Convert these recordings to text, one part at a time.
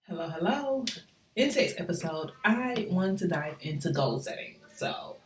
Hello, hello. In today's episode, I want to dive into goal setting. So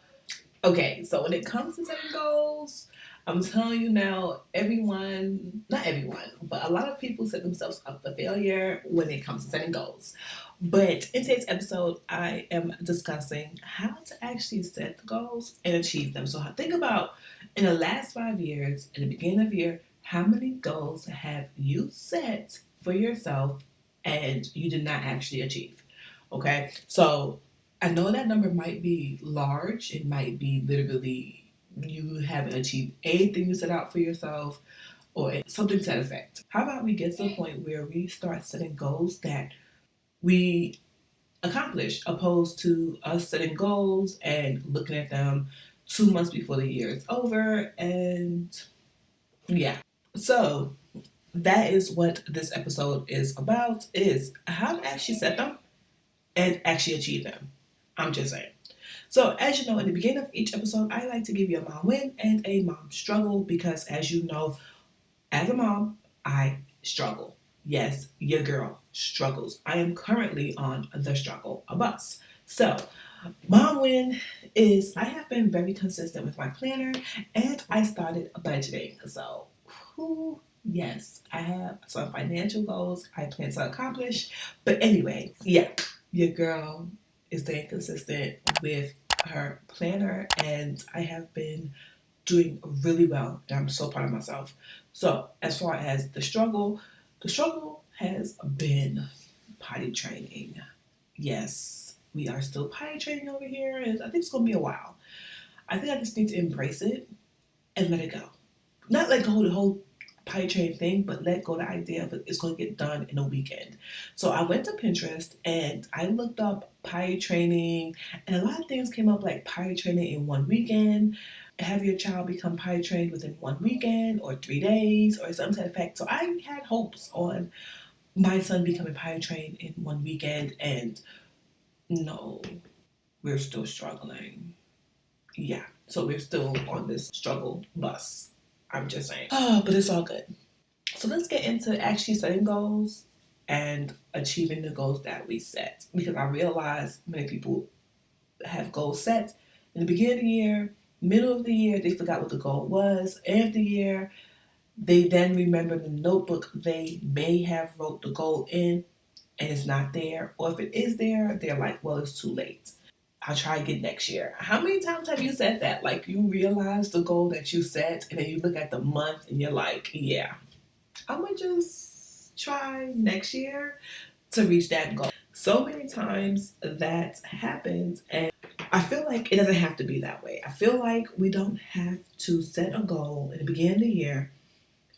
when it comes to setting goals, I'm telling you now, not everyone, but a lot of people set themselves up for failure when it comes to setting goals. But in today's episode, I am discussing how to actually set the goals and achieve them. So think about in the last 5 years, in the beginning of the year, how many goals have you set for yourself and you did not actually achieve? Okay, so I know that number might be large. It might be literally you haven't achieved anything you set out for yourself or something to that effect. How about we get to the point where we start setting goals that we accomplish, opposed to us setting goals and looking at them 2 months before the year is over? And yeah, so that is what this episode is about: is how to actually set them and actually achieve them. I'm just saying. So, as you know, in the beginning of each episode, I like to give you a mom win and a mom struggle because, as you know, as a mom, I struggle. Yes, your girl struggles. I am currently on the struggle bus. So, mom win is I have been very consistent with my planner and I started budgeting. So, yes, I have some financial goals I plan to accomplish. But anyway, yeah, your girl is staying consistent with her planner and I have been doing really well and I'm so proud of myself. So as far as the struggle has been potty training. Yes, we are still potty training over here and I think it's gonna be a while. I think I just need to embrace it and let it go. Not let go of the whole potty training thing, but let go of the idea of it's going to get done in a weekend. So I went to Pinterest and I looked up potty training, and a lot of things came up like potty training in one weekend, have your child become potty trained within one weekend or 3 days or something to that effect. So I had hopes on my son becoming potty trained in one weekend, and no, we're still struggling. Yeah, so we're still on this struggle bus. I'm just saying. Oh, but it's all good. So let's get into actually setting goals and achieving the goals that we set. Because I realize many people have goals set in the beginning of the year, middle of the year, they forgot what the goal was. End of the year, they then remember the notebook they may have wrote the goal in and it's not there. Or if it is there, they're like, well, it's too late. I'll try again next year. How many times have you said that? Like you realize the goal that you set and then you look at the month and you're like, yeah, I'm gonna just try next year to reach that goal. So many times that happens, and I feel like it doesn't have to be that way. I feel like we don't have to set a goal in the beginning of the year,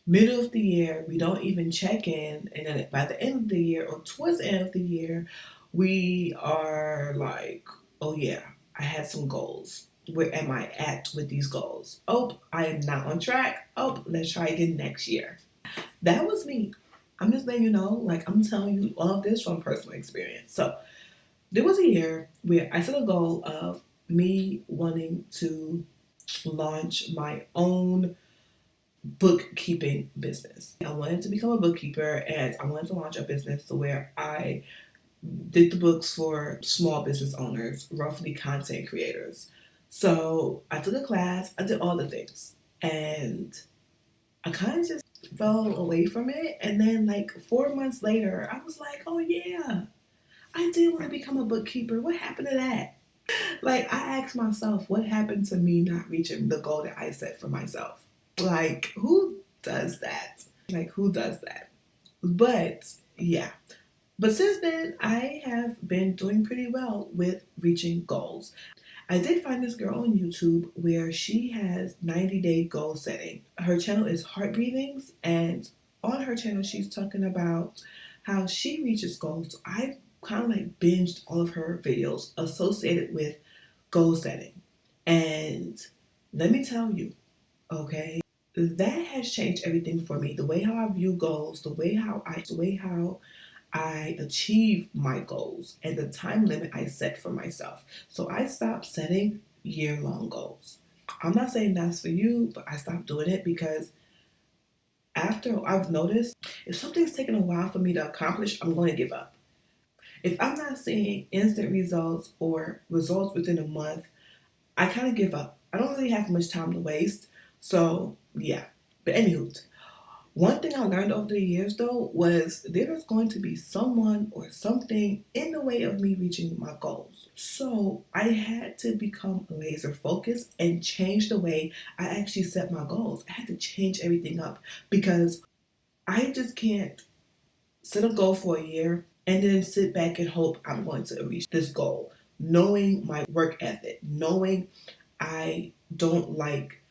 middle of the year, we don't even check in, and then by the end of the year or towards the end of the year, we are like, oh yeah, I had some goals. Where am I at with these goals? Oh, I am not on track. Oh, let's try again next year. That was me. I'm just letting you know, like I'm telling you all of this from personal experience. So there was a year where I set a goal of me wanting to launch my own bookkeeping business. I wanted to become a bookkeeper and I wanted to launch a business where I did the books for small business owners, roughly content creators. So I took a class, I did all the things. And I kind of just fell away from it. And then, like 4 months later, I was like, oh, yeah, I did want to become a bookkeeper. What happened to that? Like, I asked myself, what happened to me not reaching the goal that I set for myself? Like, who does that? Like, who does that? But yeah. But since then, I have been doing pretty well with reaching goals. I did find this girl on YouTube where she has 90-day goal setting. Her channel is Heart Breathings, and on her channel, she's talking about how she reaches goals. So I kind of like binged all of her videos associated with goal setting. And let me tell you, okay, that has changed everything for me. The way how I view goals, the way how I achieve my goals and the time limit I set for myself. So I stopped setting year-long goals. I'm not saying that's for you, but I stopped doing it because after I've noticed if something's taking a while for me to accomplish, I'm going to give up. If I'm not seeing instant results or results within a month, I kind of give up. I don't really have much time to waste. So, yeah. But anywho, one thing I learned over the years though was there is going to be someone or something in the way of me reaching my goals. So I had to become laser focused and change the way I actually set my goals. I had to change everything up because I just can't set a goal for a year and then sit back and hope I'm going to reach this goal. Knowing my work ethic, knowing I don't like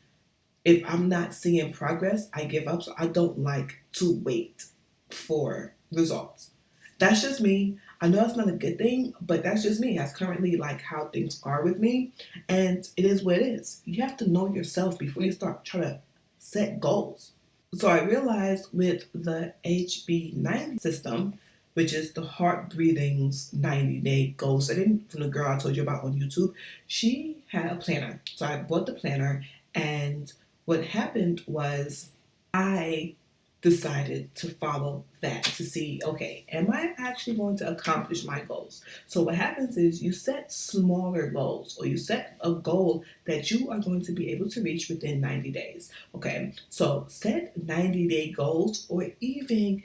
if I'm not seeing progress, I give up. So I don't like to wait for results. That's just me. I know that's not a good thing, but that's just me. That's currently like how things are with me. And it is what it is. You have to know yourself before you start trying to set goals. So I realized with the HB90 system, which is the Heart Breathing's 90-day goal setting from the girl I told you about on YouTube, she had a planner. So I bought the planner, and what happened was I decided to follow that to see, okay, am I actually going to accomplish my goals? So what happens is you set smaller goals, or you set a goal that you are going to be able to reach within 90 days. Okay, so set 90-day goals, or even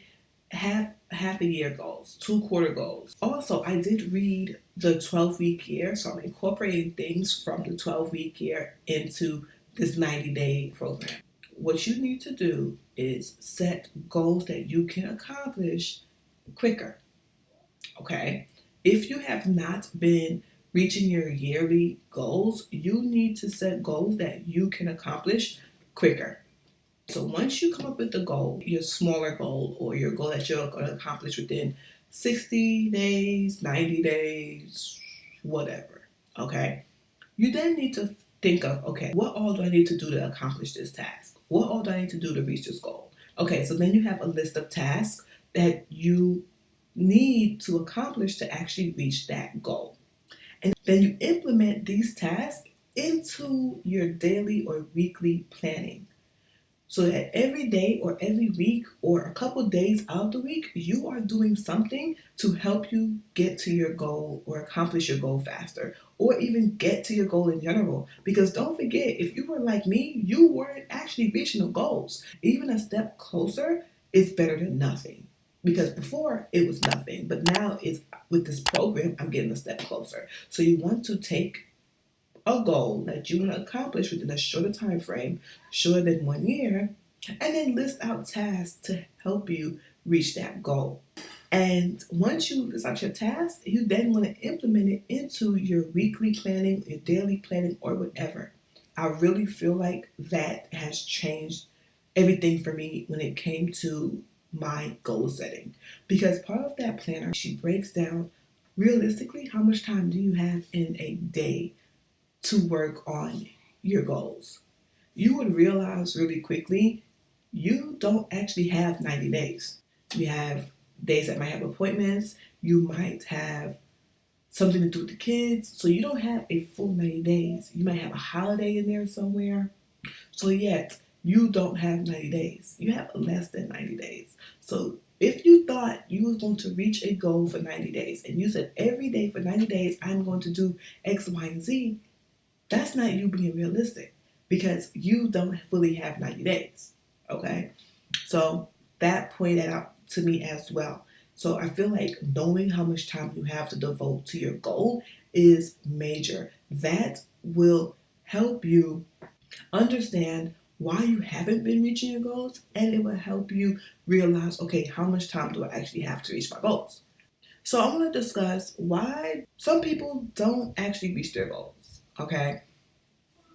half a year goals, 2 quarter goals. Also, I did read the 12-week year, so I'm incorporating things from the 12-week year into this 90-day program. What you need to do is set goals that you can accomplish quicker. Okay? If you have not been reaching your yearly goals, you need to set goals that you can accomplish quicker. So once you come up with the goal, your smaller goal or your goal that you're going to accomplish within 60 days, 90 days, whatever, okay? You then need to think of, okay, what all do I need to do to accomplish this task? What all do I need to do to reach this goal? Okay, so then you have a list of tasks that you need to accomplish to actually reach that goal. And then you implement these tasks into your daily or weekly planning. So that every day or every week or a couple days out of the week, you are doing something to help you get to your goal or accomplish your goal faster, or even get to your goal in general. Because don't forget, if you were like me, you weren't actually reaching the goals. Even a step closer is better than nothing. Because before it was nothing, but now it's with this program, I'm getting a step closer. So you want to take a goal that you want to accomplish within a shorter time frame, shorter than 1 year, and then list out tasks to help you reach that goal. And once you list out your tasks, you then want to implement it into your weekly planning, your daily planning, or whatever. I really feel like that has changed everything for me when it came to my goal setting. Because part of that planner, she breaks down realistically how much time do you have in a day to work on your goals. You would realize really quickly you don't actually have 90 days. You have days that might have appointments, you might have something to do with the kids, so you don't have a full 90 days. You might have a holiday in there somewhere. So, yet, you don't have 90 days. You have less than 90 days. So, if you thought you were going to reach a goal for 90 days and you said every day for 90 days, I'm going to do X, Y, and Z, that's not you being realistic because you don't fully have 90 days. Okay? So that pointed out to me as well. So I feel like knowing how much time you have to devote to your goal is major. That will help you understand why you haven't been reaching your goals, and it will help you realize, okay, how much time do I actually have to reach my goals? So I want to discuss why some people don't actually reach their goals. Okay?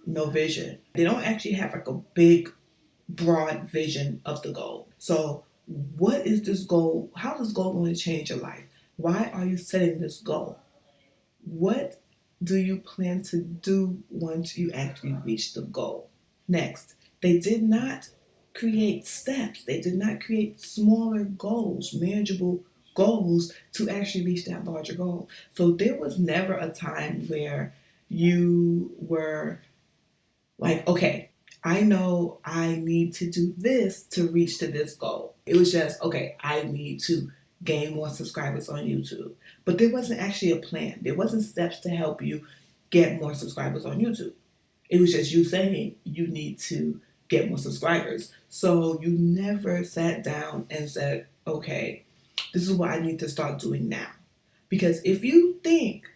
No vision. They don't actually have like a big, broad vision of the goal. So, what is this goal? How is this goal going to change your life? Why are you setting this goal? What do you plan to do once you actually reach the goal? Next, they did not create steps, they did not create smaller goals, manageable goals to actually reach that larger goal. So, there was never a time where you were like, okay, I know I need to do this to reach to this goal. It was just, okay, I need to gain more subscribers on YouTube. But there wasn't actually a plan. There wasn't steps to help you get more subscribers on YouTube. It was just you saying you need to get more subscribers. So you never sat down and said, okay, this is what I need to start doing now. Because if you think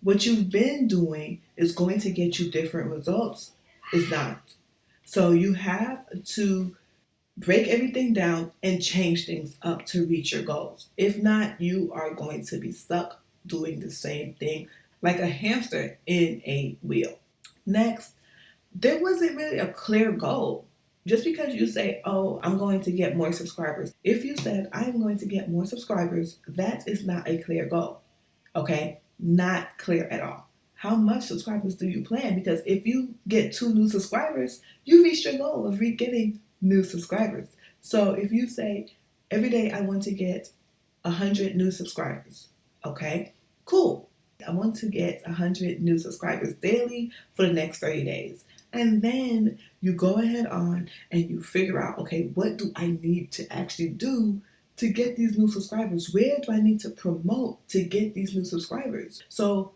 what you've been doing is going to get you different results, it's not. So you have to break everything down and change things up to reach your goals. If not, you are going to be stuck doing the same thing like a hamster in a wheel. Next, there wasn't really a clear goal. Just because you say, oh, I'm going to get more subscribers. If you said, I'm going to get more subscribers, that is not a clear goal. Okay? Not clear at all. How much subscribers do you plan? Because if you get 2 new subscribers, you reached your goal of getting new subscribers. So if you say, every day I want to get 100 new subscribers. Okay? Cool. I want to get 100 new subscribers daily for the next 30 days. And then you go ahead on and you figure out, okay, what do I need to actually do to get these new subscribers? Where do I need to promote to get these new subscribers? So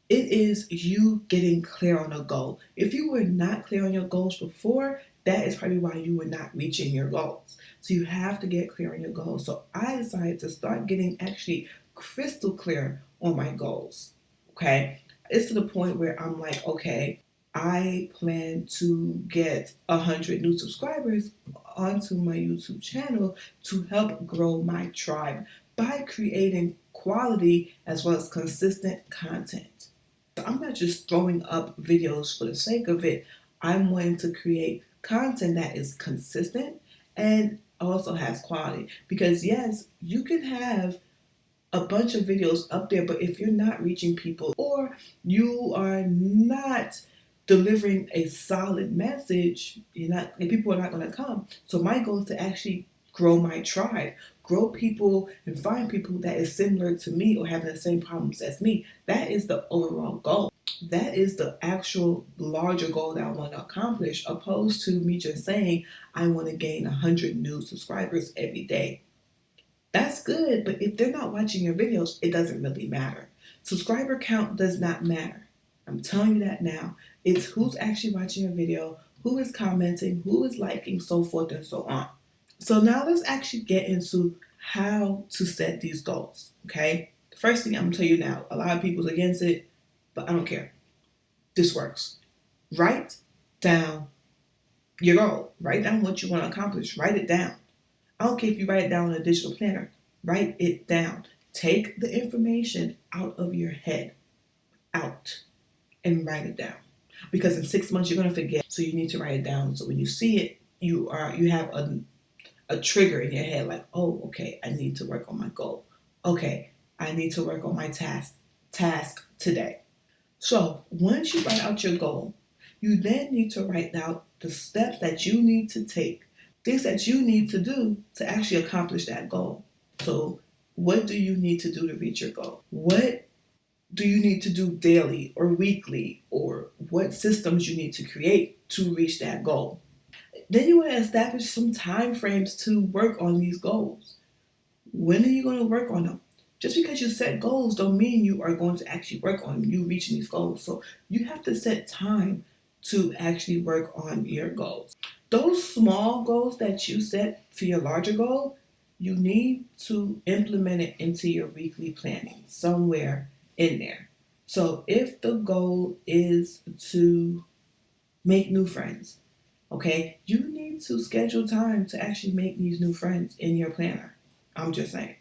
it is you getting clear on a goal. If you were not clear on your goals before, that is probably why you were not reaching your goals. So you have to get clear on your goals. So I decided to start getting actually crystal clear on my goals. Okay? It's to the point where I'm like, okay, I plan to get 100 new subscribers onto my YouTube channel to help grow my tribe by creating quality as well as consistent content. I'm not just throwing up videos for the sake of it. I'm wanting to create content that is consistent and also has quality. Because yes, you can have a bunch of videos up there, but if you're not reaching people or you are not delivering a solid message, people are not going to come. So my goal is to actually grow my tribe, grow people and find people that is similar to me or having the same problems as me. That is the overall goal. That is the actual larger goal that I want to accomplish, opposed to me just saying I want to gain 100 new subscribers every day. That's good, but if they're not watching your videos, it doesn't really matter. Subscriber count does not matter. I'm telling you that now. It's who's actually watching your video, who is commenting, who is liking, so forth and so on. So now let's actually get into how to set these goals, okay? The first thing I'm going to tell you now, a lot of people's against it, but I don't care. This works. Write down your goal. Write down what you want to accomplish. Write it down. I don't care if you write it down in a digital planner. Write it down. Take the information out of your head, out, and write it down. Because in 6 months you're going to forget, so you need to write it down. So when you see it, you have a trigger in your head, like, oh, okay, I need to work on my goal. Okay, I need to work on my task today. So once you write out your goal, you then need to write out the steps that you need to take, things that you need to do to actually accomplish that goal. So what do you need to do to reach your goal? What do you need to do daily or weekly, or what systems you need to create to reach that goal? Then you want to establish some time frames to work on these goals. When are you going to work on them? Just because you set goals don't mean you are going to actually work on you reaching these goals. So you have to set time to actually work on your goals. Those small goals that you set for your larger goal, you need to implement it into your weekly planning somewhere in there. So if the goal is to make new friends, okay, you need to schedule time to actually make these new friends in your planner. I'm just saying.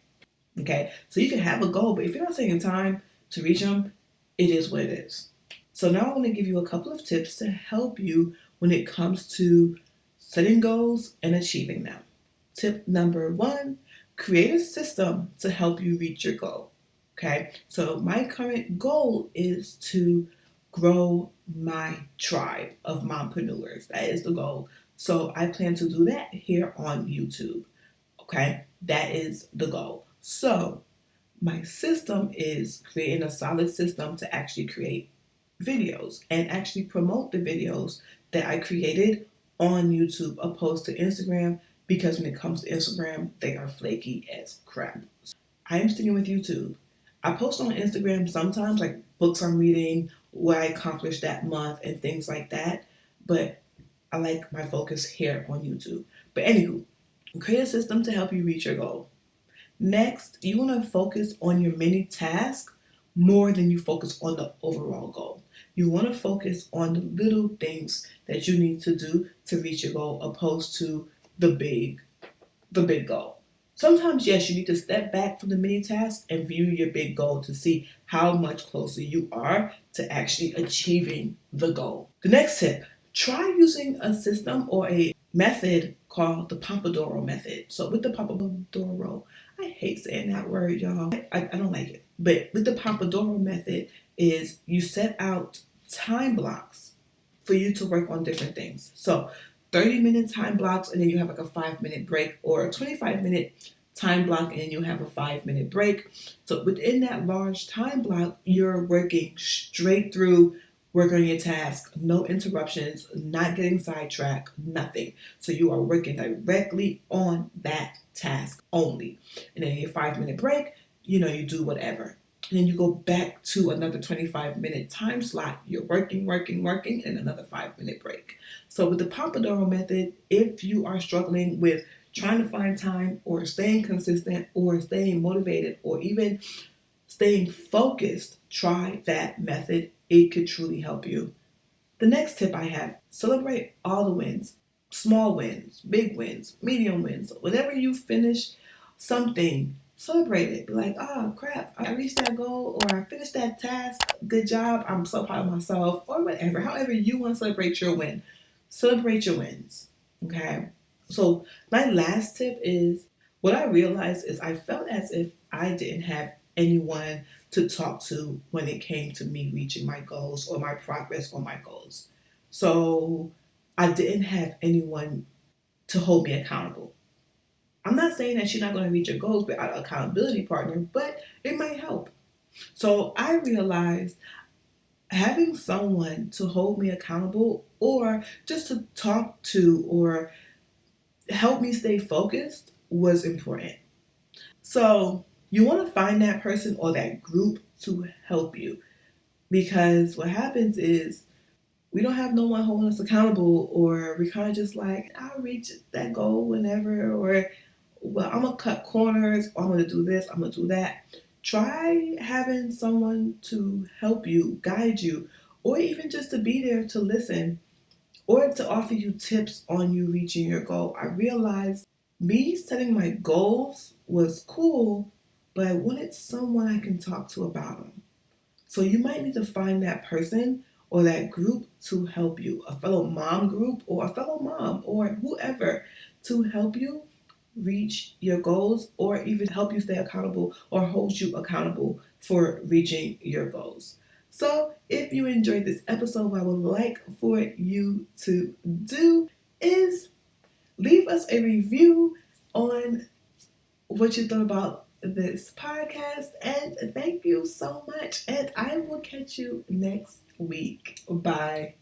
Okay, so you can have a goal, but if you're not taking time to reach them, it is what it is. So now I want to give you a couple of tips to help you when it comes to setting goals and achieving them. Tip number 1, create a system to help you reach your goal. Okay, so my current goal is to grow my tribe of mompreneurs. That is the goal. So I plan to do that here on YouTube. Okay, that is the goal. So my system is creating a solid system to actually create videos and actually promote the videos that I created on YouTube opposed to Instagram, because when it comes to Instagram, they are flaky as crap. I am sticking with YouTube. I post on Instagram sometimes, like books I'm reading, what I accomplished that month, and things like that. But I like my focus here on YouTube. But anywho, create a system to help you reach your goal. Next, you want to focus on your mini task more than you focus on the overall goal. You want to focus on the little things that you need to do to reach your goal opposed to the big goal. Sometimes, yes, you need to step back from the mini task and view your big goal to see how much closer you are to actually achieving the goal. The next tip, try using a system or a method called the Pomodoro method. So with the Pomodoro, I hate saying that word, y'all. I don't like it. But with the Pomodoro method is you set out time blocks for you to work on different things. So 30-minute time blocks, and then you have like a 5-minute break, or a 25-minute time block and you have a 5-minute break. So within that large time block, you're working straight through, work on your task, no interruptions, not getting sidetracked, nothing. So you are working directly on that task only. And then your 5-minute break, you do whatever. And then you go back to another 25-minute time slot. You're working, and another 5-minute break. So with the Pomodoro method, if you are struggling with trying to find time or staying consistent or staying motivated or even staying focused, try that method. It could truly help you. The next tip I have, celebrate all the wins. Small wins, big wins, medium wins. Whenever you finish something, celebrate it. Be like, oh crap, I reached that goal or I finished that task. Good job. I'm so proud of myself, or whatever. However you want to celebrate your win. Celebrate your wins. Okay. So my last tip is, what I realized is I felt as if I didn't have anyone to talk to when it came to me reaching my goals or my progress on my goals. So I didn't have anyone to hold me accountable. I'm not saying that you're not going to reach your goals without an accountability partner, but it might help. So I realized having someone to hold me accountable or just to talk to or help me stay focused was important. So you want to find that person or that group to help you, because what happens is we don't have no one holding us accountable, or we kind of just like, I'll reach that goal whenever, or well, I'm gonna cut corners, or I'm gonna do this, I'm gonna do that. Try having someone to help you, guide you, or even just to be there to listen or to offer you tips on you reaching your goal. I realized me setting my goals was cool, but I wanted someone I can talk to about them. So you might need to find that person or that group to help you, a fellow mom group or a fellow mom or whoever, to help you reach your goals or even help you stay accountable or hold you accountable for reaching your goals. So if you enjoyed this episode, what I would like for you to do is leave us a review on what you thought about this podcast. And thank you so much. And I will catch you next week. Bye.